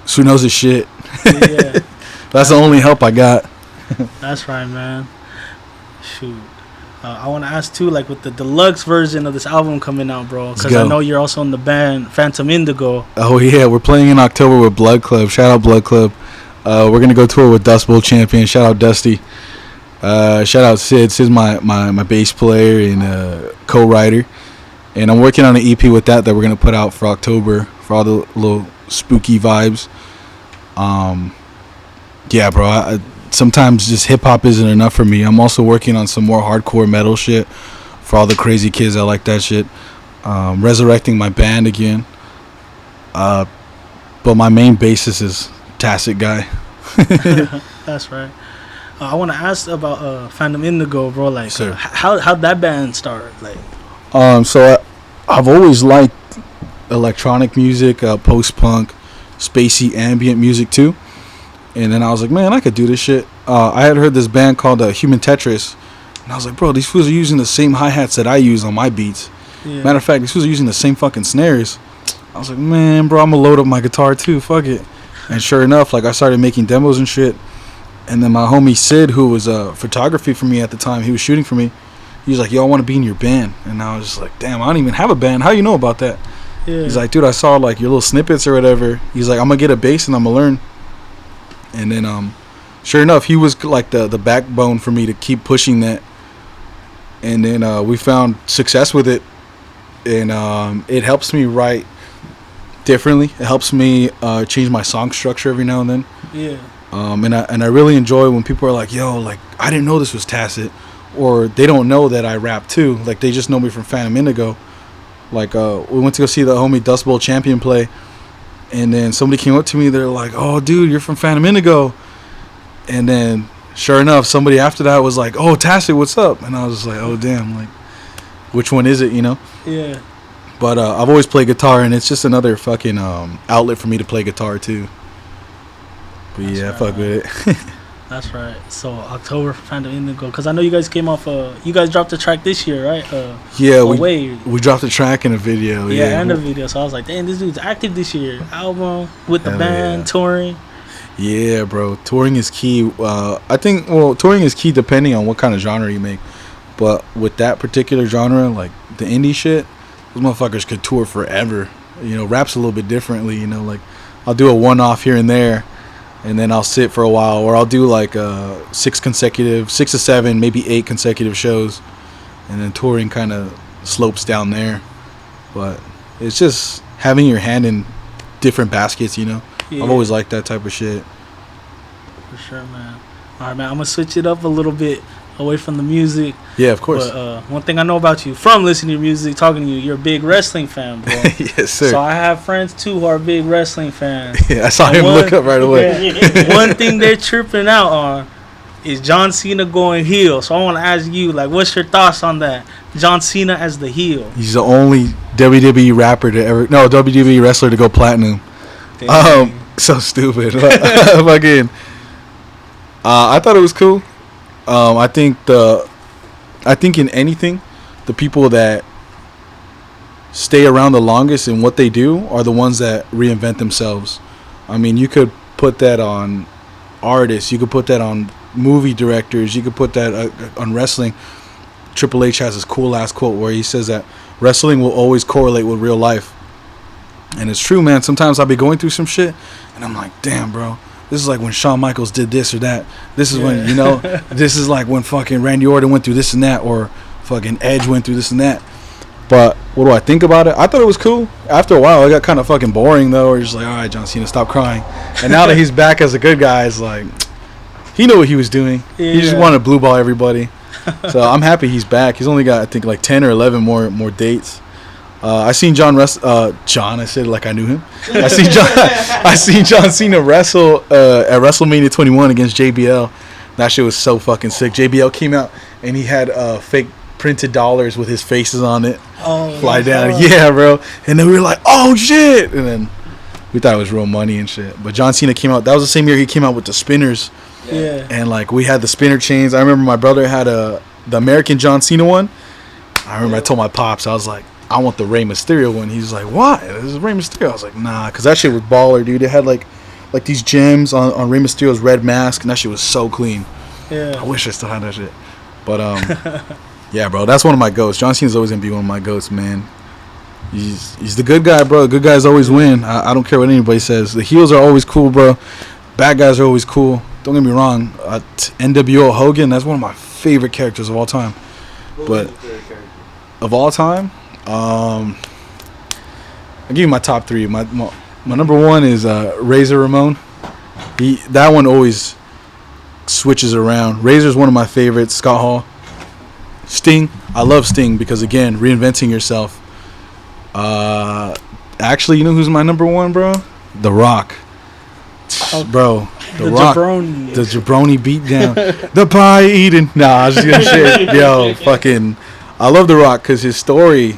Sue knows his shit. Yeah. That's the only help I got. That's right, man. Shoot. I want to ask too, like with the deluxe version of this album coming out, bro, because I know you're also in the band Phantom Indigo. Oh yeah, we're playing in October with Blood Club. Shout out Blood Club. We're gonna go tour with Dust Bowl Champion. Shout out Dusty. Shout out Sid. Sid's my bass player and co-writer, and I'm working on an EP with that we're gonna put out for October for all the little spooky vibes. Yeah, bro. Sometimes just hip hop isn't enough for me. I'm also working on some more hardcore metal shit for all the crazy kids that like that shit. Resurrecting my band again. But my main basis is Tacet guy. That's right. I want to ask about Phantom Indigo, bro. Like, Sure. How'd that band start? Like, so I've always liked electronic music, post-punk, spacey ambient music too. And then I was like, man, I could do this shit. I had heard this band called Human Tetris, and I was like, bro, these fools are using the same hi-hats that I use on my beats. yeah. Matter of fact, these fools are using the same fucking snares. I was like, man, bro, I'm gonna load up my guitar too. Fuck it. And sure enough, like I started making demos and shit. And then my homie Sid, who was photography for me at the time, he was shooting for me. He was like, yo, I want to be in your band. And I was just like, damn, I don't even have a band. How you know about that? Yeah. He's like, dude, I saw like your little snippets or whatever. He's like, I'm gonna get a bass and I'm gonna learn. And then sure enough, he was like the backbone for me to keep pushing that. And then we found success with it, and it helps me write differently. It helps me change my song structure every now and then. Yeah. And I really enjoy when people are like, yo, like I didn't know this was Tacet, or they don't know that I rap too. Like they just know me from Phantom Indigo. Like we went to go see the homie Dust Bowl Champion play, and then somebody came up to me. They're like, oh, dude, you're from Phantom Indigo. And then sure enough, somebody after that was like, oh, Tacet, what's up? And I was just like, oh damn, like which one is it, you know? Yeah. But I've always played guitar, and it's just another fucking outlet for me to play guitar too. But That's yeah, right, fuck with it. That's right. So October for Phantom Indigo, because I know you guys came off. You guys dropped a track this year, right? Yeah, Away. we dropped a track and a video. Yeah, and a video. So I was like, damn, this dude's active this year. Album with the Hell band, yeah. touring. Yeah, bro. Touring is key. I think, touring is key depending on what kind of genre you make. But with that particular genre, like the indie shit, those motherfuckers could tour forever. You know, rap's a little bit differently. You know, like I'll do a one-off here and there, and then I'll sit for a while, or I'll do like 6 to 7, maybe 8 consecutive shows, and then touring kind of slopes down there. But it's just having your hand in different baskets, you know. Yeah. I've always liked that type of shit. For sure, man. All right, man. I'm gonna switch it up a little bit away from the music. Yeah, of course. But one thing I know about you from listening to your music, talking to you, you're a big wrestling fan, bro. Yes, sir. So I have friends too who are big wrestling fans. Yeah, I saw And him look up right away. Yeah, one thing they're tripping out on is John Cena going heel. So I want to ask you, like, what's your thoughts on that? John Cena as the heel. He's the only WWE WWE wrestler to go platinum. Dang. So stupid. Fucking. I thought it was cool. I think in anything, the people that stay around the longest in what they do are the ones that reinvent themselves. I mean, you could put that on artists, you could put that on movie directors, you could put that on wrestling. Triple H has this cool ass quote where he says that wrestling will always correlate with real life. And it's true, man. Sometimes I'll be going through some shit and I'm like, damn, bro, this is like when Shawn Michaels did this or that. This is when, you know, this is like when fucking Randy Orton went through this and that, or fucking Edge went through this and that. But what do I think about it? I thought it was cool. After a while, it got kind of fucking boring, though. We're just like, all right, John Cena, stop crying. And now that he's back as a good guy, it's like, he knew what he was doing. He just wanted to blue ball everybody. So I'm happy he's back. He's only got, I think, like 10 or 11 more dates. I seen John. I said it like I knew him. I seen John Cena wrestle at WrestleMania 21 against JBL. That shit was so fucking sick. JBL came out and he had fake printed dollars with his faces on it. Fly down. Yeah, bro. And then we were like, oh shit. And then we thought it was real money and shit. But John Cena came out. That was the same year he came out with the spinners. Yeah. And like we had the spinner chains. I remember my brother had the American John Cena one. I remember I told my pops, I was like, I want the Rey Mysterio one. He's like, why? This is Rey Mysterio. I was like, nah, because that shit was baller, dude. It had like these gems on Rey Mysterio's red mask, and that shit was so clean. Yeah. I wish I still had that shit. But yeah, bro, that's one of my goats. John Cena's always gonna be one of my goats, man. He's the good guy, bro. The good guys always win. I don't care what anybody says. The heels are always cool, bro. Bad guys are always cool. Don't get me wrong. NWO Hogan, that's one of my favorite characters of all time. But of all time, I'll give you my top three. My number one is Razor Ramon. That one always switches around. Razor's one of my favorites. Scott Hall. Sting. I love Sting because, again, reinventing yourself. Actually, you know who's my number one, bro? The Rock. Bro, the Rock. Jabroni. The jabroni beatdown. The pie eating. Nah, I was just gonna shit. Yo, fucking. I love The Rock because his story.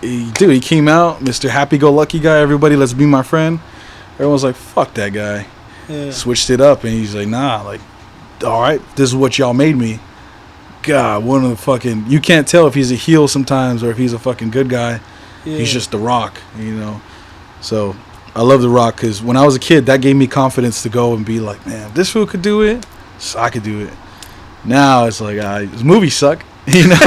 He came out, Mr. Happy-Go-Lucky guy. Everybody, let's be my friend. Everyone's like, fuck that guy. Yeah. Switched it up, and he's like, nah, like, all right, this is what y'all made me. God, one of the fucking. You can't tell if he's a heel sometimes or if he's a fucking good guy. Yeah. He's just The Rock, you know. So I love The Rock because when I was a kid, that gave me confidence to go and be like, man, this fool could do it, so I could do it. Now it's like, his movies suck, you know.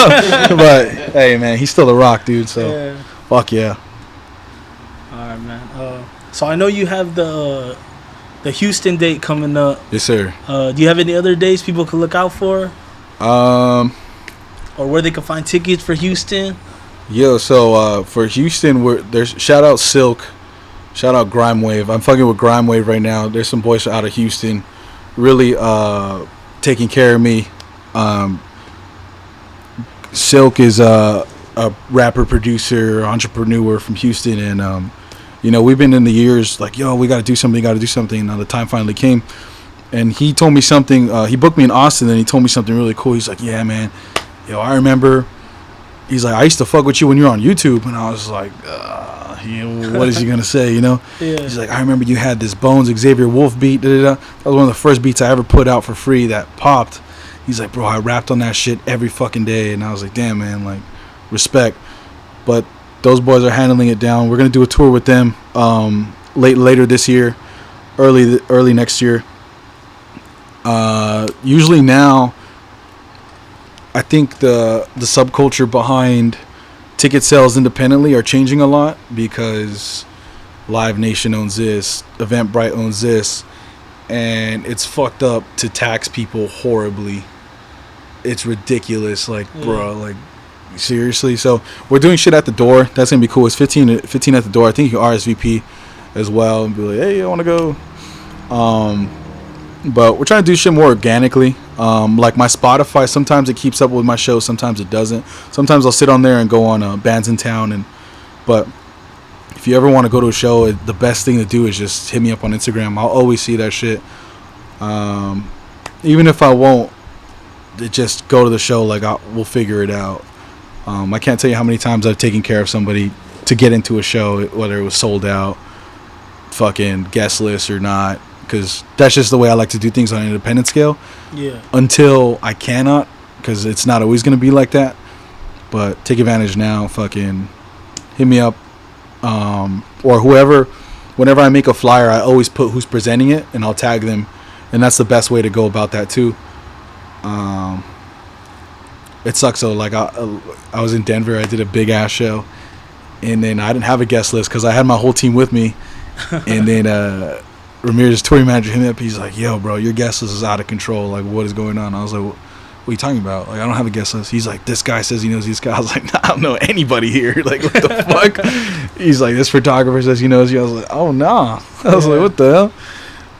But hey, man, he's still The Rock, dude. So fuck yeah. All right, man. So I know you have the Houston date coming up. Yes, sir. Do you have any other dates people could look out for? Or where they can find tickets for Houston? Yo, so for Houston, there's shout out Silk, shout out Grime Wave. I'm fucking with Grime Wave right now. There's some boys out of Houston, really taking care of me. Silk is a rapper, producer, entrepreneur from Houston, and you know, we've been in the years like, yo, we got to do something. Now the time finally came. And he told me something. He booked me in Austin, and he told me something really cool. He's like, yeah, man. Yo, I remember. He's like, I used to fuck with you when you were on YouTube. And I was like, what is he going to say, you know? Yeah. He's like, I remember you had this Bones Xavier Wolf beat. Da-da-da. That was one of the first beats I ever put out for free that popped. He's like, bro, I rapped on that shit every fucking day. And I was like, damn, man, like, respect. But those boys are handling it down. We're going to do a tour with them later this year, early next year. Usually now, I think the subculture behind ticket sales independently are changing a lot because Live Nation owns this, Eventbrite owns this, and it's fucked up to tax people horribly. It's ridiculous, like, bro, like, seriously. So we're doing shit at the door. That's gonna be cool. It's 15 at the door. I think you can RSVP as well and be like, hey, I want to go. But we're trying to do shit more organically. Like my Spotify, sometimes it keeps up with my show, sometimes it doesn't. Sometimes I'll sit on there and go on bands in town. But if you ever want to go to a show, the best thing to do is just hit me up on Instagram. I'll always see that shit. Even if I won't, just go to the show. Like we'll figure it out. I can't tell you how many times I've taken care of somebody to get into a show, whether it was sold out, fucking guest list or not. Because that's just the way I like to do things on an independent scale. Yeah. Until I cannot, because it's not always going to be like that. But take advantage now. Fucking hit me up. Or whoever. Whenever I make a flyer, I always put who's presenting it, and I'll tag them. And that's the best way to go about that, too. it sucks though. Like I was in Denver. I did a big ass show, and then I didn't have a guest list because I had my whole team with me. And then Ramirez's touring manager hit me up. He's like, "Yo, bro, your guest list is out of control. Like, what is going on?" I was like, "What are you talking about? Like, I don't have a guest list." He's like, "This guy says he knows this guy." I was like, "Nah, I don't know anybody here. Like, what the fuck?" He's like, "This photographer says he knows you." I was like, "Oh, nah." I was like, "What the hell?"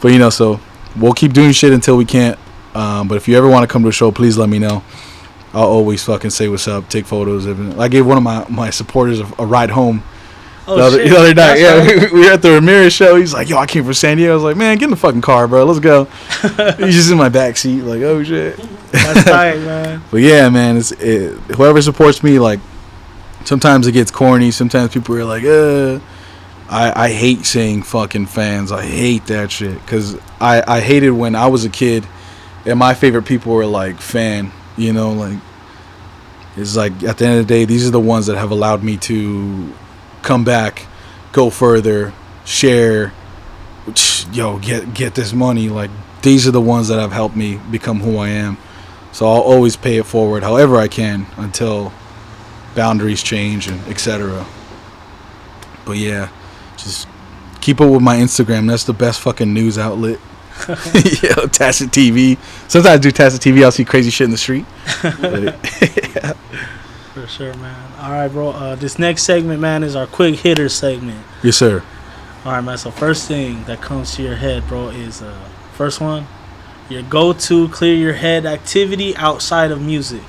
But you know, so we'll keep doing shit until we can't. But if you ever want to come to a show, please let me know. I'll always fucking say what's up, take photos. I gave one of my supporters a ride home the other night. That's right. We were at the Ramirez show. He's like, "Yo, I came from San Diego." I was like, "Man, get in the fucking car, bro. Let's go." He's just in my back seat, like, "Oh shit." That's tight, man. But yeah, man, whoever supports me, like, sometimes it gets corny. Sometimes people are like, I hate saying fucking fans. I hate that shit because I hated when I was a kid and my favorite people were like fan. You know, like, it's like at the end of the day, these are the ones that have allowed me to come back, go further, share, yo, get this money. Like, these are the ones that have helped me become who I am. So I'll always pay it forward however I can until boundaries change and etc. But yeah, just keep up with my Instagram. That's the best fucking news outlet. Yo, Tacet TV. Sometimes I do Tacet TV. I'll see crazy shit in the street. Yeah. For sure, man. All right, bro. This next segment, man, is our quick hitter segment. Yes, sir. All right, man. So first thing that comes to your head, bro, is first one, your go-to clear your head activity outside of music.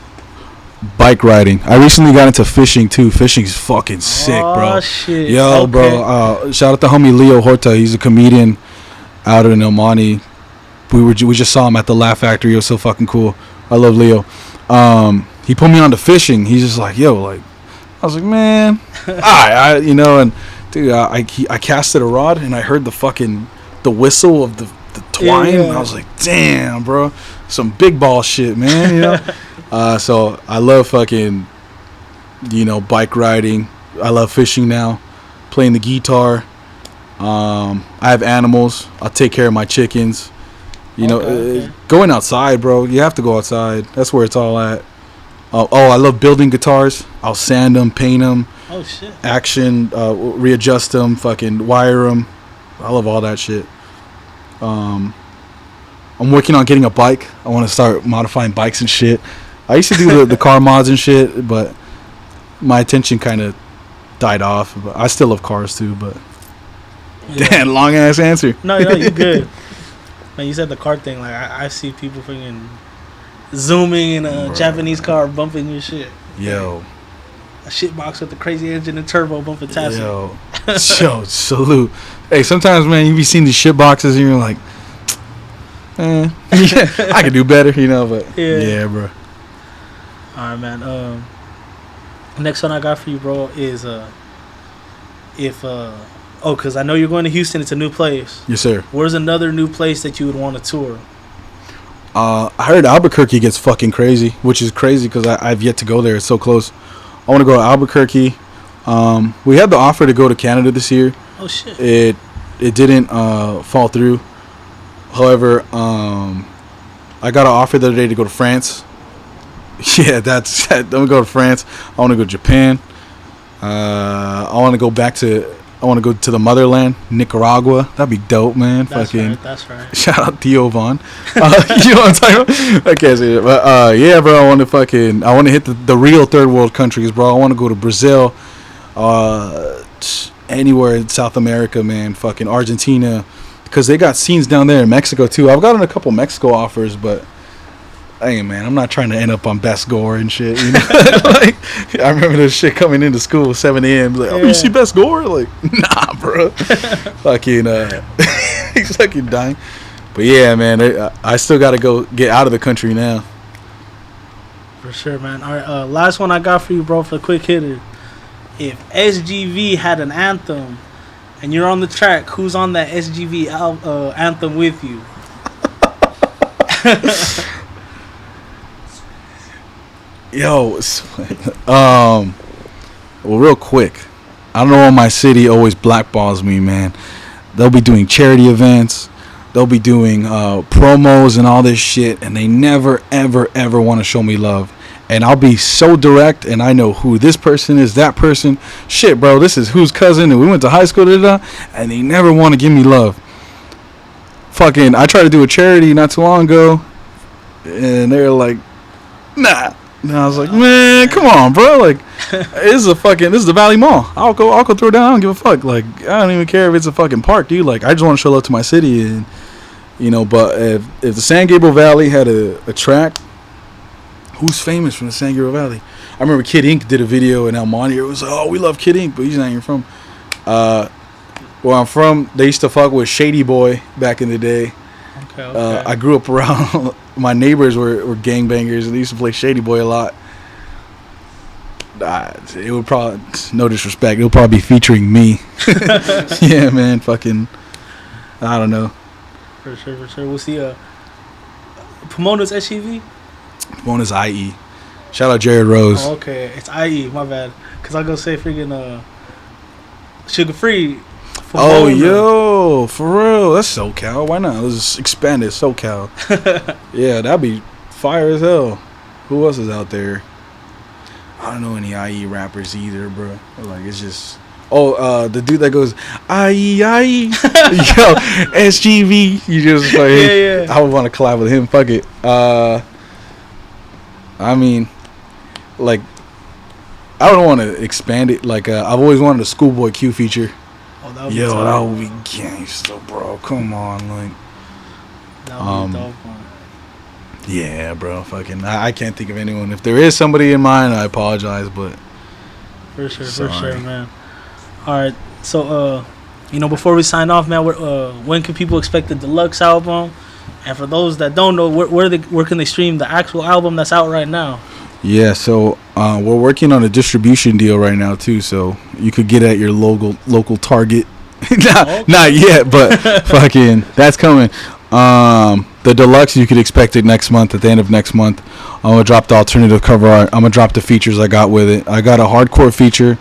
Bike riding. I recently got into fishing too. Fishing's fucking sick, bro. Oh shit. Yo, okay. Bro. Shout out to homie Leo Horta. He's a comedian out in El Monte. We just saw him at the Laugh Factory. It was so fucking cool. I love Leo. He put me on to fishing. He's just like, yo, like, I was like, man, I you know, and dude, I casted a rod and I heard the whistle of the twine. Yeah. And I was like, damn, bro, some big ball shit, man. You know. So I love fucking, you know, bike riding. I love fishing now, playing the guitar. I have animals. I'll take care of my chickens. You know, going outside, bro. You have to go outside. That's where it's all at. I love building guitars. I'll sand them, paint them. Oh shit. Action, readjust them, fucking wire them. I love all that shit. I'm working on getting a bike. I want to start modifying bikes and shit. I used to do the car mods and shit, but my attention kind of died off. But I still love cars too, but damn, long ass answer. No, you good. Man, you said the car thing. Like I see people freaking zooming in a Japanese car, bumping your shit. Yo, a shit box with the crazy engine and turbo bumping Tacet. Yo, salute. Hey, sometimes, man, you be seeing these shit boxes and you're like, I could do better, you know. But yeah, bro. All right, man. Next one I got for you, bro, is because I know you're going to Houston. It's a new place. Yes, sir. Where's another new place that you would want to tour? I heard Albuquerque gets fucking crazy, which is crazy because I've yet to go there. It's so close. I want to go to Albuquerque. We had the offer to go to Canada this year. Oh shit! It didn't fall through. However, I got an offer the other day to go to France. Yeah, I'm gonna go to France. I want to go to Japan. I want to go to the motherland, Nicaragua. That'd be dope, man. That's right. Shout out Theo Vaughn. You know what I'm talking about? I can't say it, but yeah, bro. I want to hit the real third world countries, bro. I want to go to Brazil, anywhere in South America, man. Fucking Argentina, because they got scenes down there in Mexico too. I've gotten a couple Mexico offers, but hey, man, I'm not trying to end up on Best Gore and shit. You know? Like, I remember this shit coming into school at 7 a.m. Like, oh, you see Best Gore? Like, nah, bro. Fucking, he's fucking dying. But yeah, man, I still got to go get out of the country now. For sure, man. All right, last one I got for you, bro, for a quick hitter. If SGV had an anthem and you're on the track, who's on that SGV anthem with you? Yo, well, real quick, I don't know why my city always blackballs me, man. They'll be doing charity events, they'll be doing promos and all this shit, and they never, ever, ever want to show me love. and I'll be so direct, and I know who this person is, that person. Shit, bro, this is whose cousin, and we went to high school, and they never want to give me love. Fucking, I tried to do a charity not too long ago, and they're like, nah. And I was like, man, come on, bro. Like, this is the Valley Mall. I'll go throw down. I don't give a fuck. Like, I don't even care if it's a fucking park, dude. Like, I just want to show love to my city, and But if the San Gabriel Valley had a track, who's famous from the San Gabriel Valley? I remember Kid Ink did a video in El Monte. It was like, oh, we love Kid Ink, but he's not even from. Where I'm from, they used to fuck with Shady Boy back in the day. Okay. I grew up around. My neighbors were gangbangers, and they used to play Shady Boy a lot. It would probably, no disrespect, it would probably be featuring me. Yeah, man, fucking, I don't know. For sure. We'll see. Pomona's SUV? Pomona's IE. Shout out Jared Rose. Oh, okay, it's IE, my bad. Because I go say freaking sugar free. Oh, yo, for real. That's SoCal. Why not? Let's just expand it. SoCal. Yeah, that'd be fire as hell. Who else is out there? I don't know any IE rappers either, bro. Like, it's just... Oh, the dude that goes, IE. Yo, SGV. You just like... Yeah. I would want to collab with him. Fuck it. I mean, like... I don't want to expand it. Like, I've always wanted a Schoolboy Q feature. That would be gangster, bro. Come on, like. That would be dope, man. Yeah, bro. Fucking, I can't think of anyone. If there is somebody in mind, I apologize, but. For sure, man. All right, so before we sign off, man, when can people expect the deluxe album? And for those that don't know, where can they stream the actual album that's out right now? Yeah, so we're working on a distribution deal right now too, so you could get at your local Target. Not yet, but fucking that's coming. The deluxe, you could expect it next month, at the end of next month. I'm gonna drop the alternative cover art. I'm gonna drop the features I got with it. I got a hardcore feature.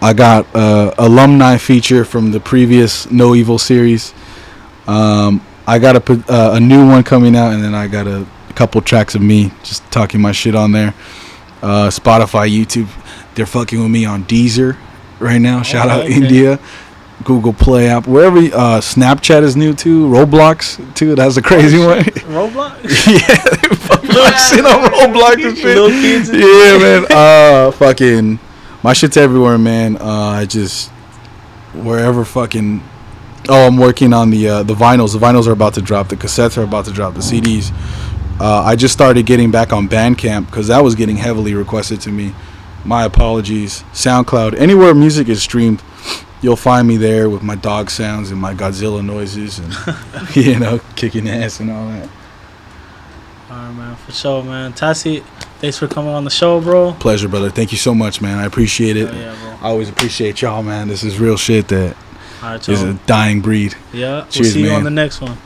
I got alumni feature from the previous No Evil series. I got a new one coming out, and then I got a couple tracks of me just talking my shit on there. Spotify, YouTube, they're fucking with me on Deezer right now. Shout out India. Google Play app, wherever. Snapchat is new too. Roblox too. That's a crazy one. Roblox? Yeah, they fucking shit on Roblox and shit. Little kids. Yeah, man. Fucking, my shit's everywhere, man. I just wherever fucking. Oh, I'm working on the vinyls. The vinyls are about to drop. The cassettes are about to drop. The CDs. I just started getting back on Bandcamp because that was getting heavily requested to me. My apologies. SoundCloud, anywhere music is streamed, you'll find me there with my dog sounds and my Godzilla noises and, kicking ass and all that. All right, man. For sure, man. Tacet, thanks for coming on the show, bro. Pleasure, brother. Thank you so much, man. I appreciate it. Yeah, bro. I always appreciate y'all, man. This is real shit that all right, is a dying breed. Yeah. Cheers, we'll see you man. on the next one.